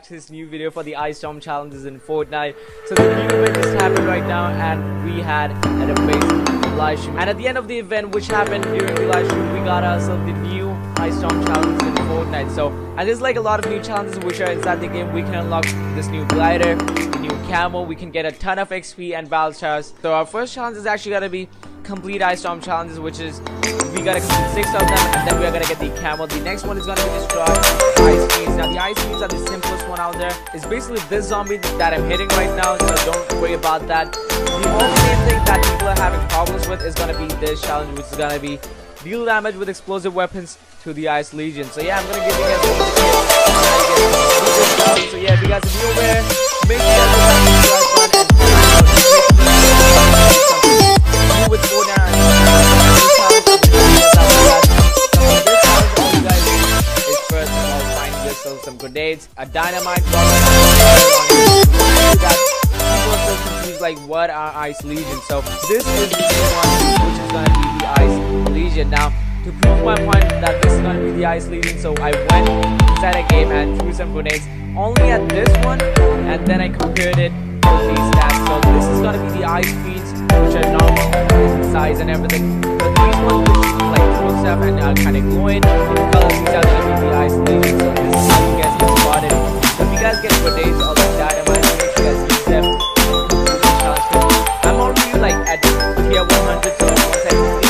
back to this new video for the Ice Storm challenges in Fortnite. So the new event just happened right now, and we had an amazing live stream. And at the end of the event, which happened during the live stream, we got ourselves the new Ice Storm challenges in Fortnite. So, and there's like a lot of new challenges which are inside the game. We can unlock this new glider, the new camo, we can get a ton of XP and battle stars. So our first challenge is actually gonna be complete Ice Storm challenges, which is we gotta complete 6 of them, and then we're gonna get the camo. The next one is gonna be destroy ice beams. Now the ice beams are the simplest one out there. It's basically this zombie that I'm hitting right now, so don't worry about that. The only thing that people are having problems with is gonna be this challenge, which is gonna be deal damage with explosive weapons to the Ice Legion. So yeah, I'm gonna give you guys a little tip. So yeah, if you guys are new aware, make sure you subscribe button and with Fortnite. Some grenades, a dynamite like what are Ice Legion. So this is the one which is gonna be the Ice Legion. Now to prove my point that this is gonna be the Ice Legion, so I went inside a game and threw some grenades only at this one, and then I compared it to these stats. So this is gonna be the ice beams, which are normal size and everything, but these ones which like throw stuff and are kind of glowing in color, these are gonna be the Ice Legion. So this is how you guys get spotted. So if you guys get grenades or the dynamite, make sure you guys use them. I'm already like at tier 100, so once I